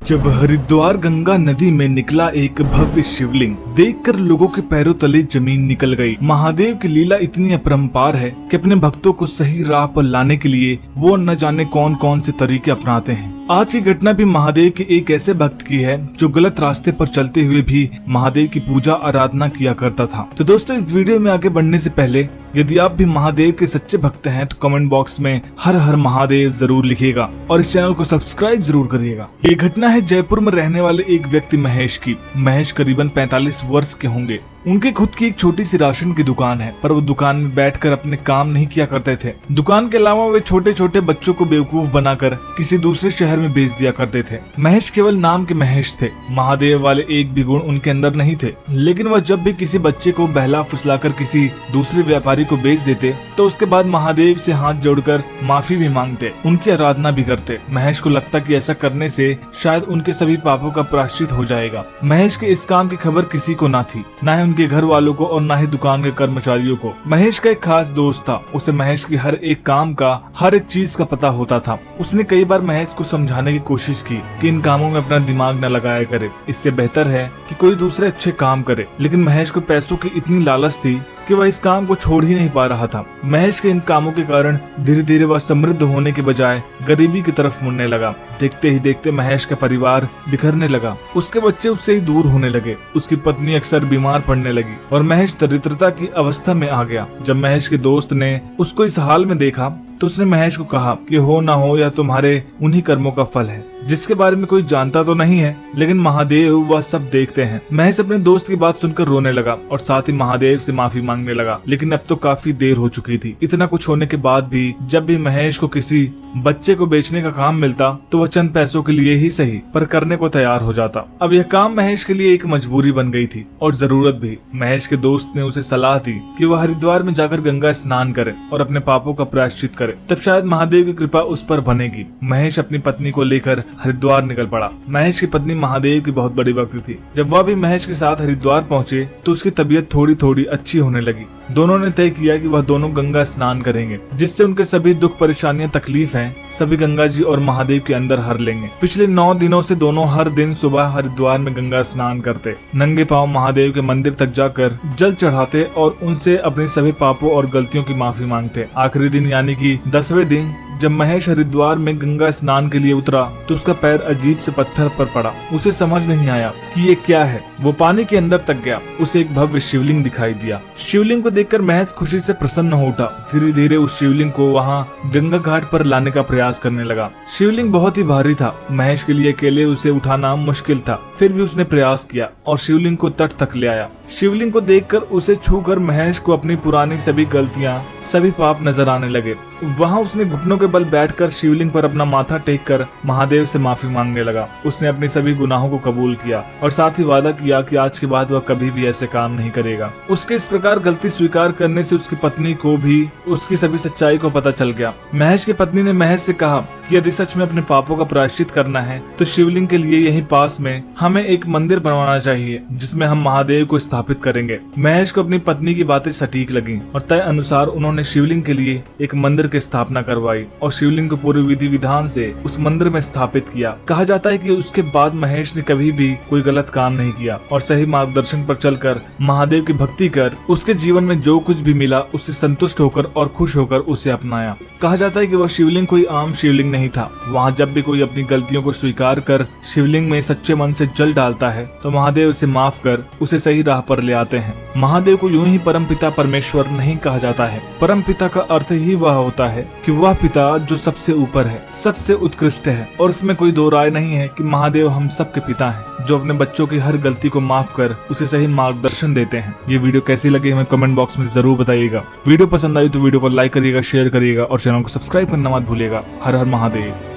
जब हरिद्वार गंगा नदी में निकला एक भव्य शिवलिंग, देखकर लोगों के पैरों तले जमीन निकल गई। महादेव की लीला इतनी अपरंपार है कि अपने भक्तों को सही राह पर लाने के लिए वो न जाने कौन कौन से तरीके अपनाते हैं। आज की घटना भी महादेव के एक ऐसे भक्त की है जो गलत रास्ते पर चलते हुए भी महादेव की पूजा आराधना किया करता था। तो दोस्तों, इस वीडियो में आगे बढ़ने से पहले यदि आप भी महादेव के सच्चे भक्त हैं तो कमेंट बॉक्स में हर हर महादेव जरूर लिखिएगा और इस चैनल को सब्सक्राइब जरूर करिएगा। ये घटना है जयपुर में रहने वाले एक व्यक्ति महेश की। महेश करीबन 45 वर्ष के होंगे। उनकी खुद की एक छोटी सी राशन की दुकान है, पर वो दुकान में बैठकर अपने काम नहीं किया करते थे। दुकान के अलावा वे छोटे छोटे बच्चों को बेवकूफ बनाकर किसी दूसरे शहर में बेच दिया करते थे। महेश केवल नाम के महेश थे। महादेव वाले एक भी गुण उनके अंदर नहीं थे, लेकिन वह जब भी किसी बच्चे को बहला फुसलाकर किसी दूसरे व्यापारी को बेच देते तो उसके बाद महादेव से हाथ जोड़कर माफी भी मांगते, उनकी आराधना भी करते। महेश को लगता कि ऐसा करने से शायद उनके सभी पापों का प्रायश्चित हो जाएगा। महेश के इस काम की खबर किसी को ना थी, ना ही उनके घर वालों को और ना ही दुकान के कर्मचारियों को। महेश का एक खास दोस्त था। उसे महेश की हर एक काम का, हर एक चीज का पता होता था। उसने कई बार महेश को समझाने की कोशिश की कि इन कामों में अपना दिमाग न लगाया करे, इससे बेहतर है कि कोई दूसरे अच्छे काम करे। लेकिन महेश को पैसों की इतनी लालच थी कि वह इस काम को छोड़ ही नहीं पा रहा था। महेश के इन कामों के कारण धीरे धीरे वह समृद्ध होने के बजाय गरीबी की तरफ मुड़ने लगा। देखते ही देखते महेश का परिवार बिखरने लगा। उसके बच्चे उससे ही दूर होने लगे। उसकी पत्नी अक्सर बीमार पड़ने लगी और महेश दरिद्रता की अवस्था में आ गया। जब महेश के दोस्त ने उसको इस हाल में देखा तो उसने महेश को कहा कि हो ना हो या तुम्हारे उन्हीं कर्मों का फल है, जिसके बारे में कोई जानता तो नहीं है, लेकिन महादेव वह सब देखते हैं। महेश अपने दोस्त की बात सुनकर रोने लगा और साथ ही महादेव से माफी मांगने लगा। लेकिन अब तो काफी देर हो चुकी थी। इतना कुछ होने के बाद भी जब भी महेश को किसी बच्चे को बेचने का काम मिलता तो वह चंद पैसों के लिए ही सही पर करने को तैयार हो जाता। अब यह काम महेश के लिए एक मजबूरी बन गई थी और जरूरत भी। महेश के दोस्त ने उसे सलाह दी कि वह हरिद्वार में जाकर गंगा स्नान करे और अपने पापों का प्रायश्चित करे, तब शायद महादेव की कृपा उस पर बनेगी। महेश अपनी पत्नी को लेकर हरिद्वार निकल पड़ा। महेश की पत्नी महादेव की बहुत बड़ी भक्त थी। जब वह भी महेश के साथ हरिद्वार पहुंचे तो उसकी तबीयत थोड़ी थोड़ी अच्छी होने लगी। दोनों ने तय किया कि वह दोनों गंगा स्नान करेंगे, जिससे उनके सभी दुख परेशानियां तकलीफ हैं सभी गंगा जी और महादेव के अंदर हर लेंगे। पिछले 9 दिनों से दोनों हर दिन सुबह हरिद्वार में गंगा स्नान करते, नंगे पांव महादेव के मंदिर तक जाकर जल चढ़ाते और उनसे अपने सभी पापों और गलतियों की माफी मांगते। आखिरी दिन यानी कि 10वें दिन जब महेश हरिद्वार में गंगा स्नान के लिए उतरा तो उसका पैर अजीब से पत्थर पर पड़ा। उसे समझ नहीं आया कि ये क्या है। वो पानी के अंदर तक गया। उसे एक भव्य शिवलिंग दिखाई दिया। शिवलिंग को देखकर महेश खुशी से प्रसन्न हो उठा। धीरे धीरे उस शिवलिंग को वहाँ गंगा घाट पर लाने का प्रयास करने लगा। शिवलिंग बहुत ही भारी था। महेश के लिए अकेले उसे उठाना मुश्किल था, फिर भी उसने प्रयास किया और शिवलिंग को तट तक ले आया। शिवलिंग को देखकर, उसे छूकर महेश को अपनी पुरानी सभी गलतियां, सभी पाप नजर आने लगे। वहाँ उसने घुटनों के बल बैठकर शिवलिंग पर अपना माथा टेक कर महादेव से माफी मांगने लगा। उसने अपने सभी गुनाहों को कबूल किया और साथ ही वादा किया कि आज के बाद वह कभी भी ऐसे काम नहीं करेगा। उसके इस प्रकार गलती स्वीकार करने से उसकी पत्नी को भी उसकी सभी सच्चाई को पता चल गया। महेश की पत्नी ने महेश से कहा कि यदि सच में अपने पापों का प्रायश्चित करना है तो शिवलिंग के लिए यहीं पास में हमें एक मंदिर बनवाना चाहिए, जिसमें हम महादेव को स्थापित करेंगे। महेश को अपनी पत्नी की बातें सटीक लगी और तय अनुसार उन्होंने शिवलिंग के लिए एक मंदिर की स्थापना करवाई और शिवलिंग को पूरे विधि विधान से उस मंदिर में स्थापित किया। कहा जाता है कि उसके बाद महेश ने कभी भी कोई गलत काम नहीं किया और सही मार्गदर्शन पर चलकर महादेव की भक्ति कर उसके जीवन में जो कुछ भी मिला उससे संतुष्ट होकर और खुश होकर उसे अपनाया। कहा जाता है कि वह शिवलिंग कोई आम शिवलिंग नहीं था। वहाँ जब भी कोई अपनी गलतियों को स्वीकार कर शिवलिंग में सच्चे मन से जल डालता है तो महादेव उसे माफ कर उसे सही राह पर ले आते हैं। महादेव को यूं ही परमपिता परमेश्वर नहीं कहा जाता है। परमपिता का अर्थ ही वह होता है कि वह पिता जो सबसे ऊपर है, सबसे उत्कृष्ट है। और इसमें कोई दो राय नहीं है कि महादेव हम सबके पिता हैं, जो अपने बच्चों की हर गलती को माफ कर उसे सही मार्गदर्शन देते हैं। ये वीडियो कैसी लगी हमें कमेंट बॉक्स में जरूर बताइएगा। वीडियो पसंद आई तो वीडियो को लाइक करिएगा, शेयर करिएगा और चैनल को सब्सक्राइब करना मत भूलिएगा। हर हर महादेव।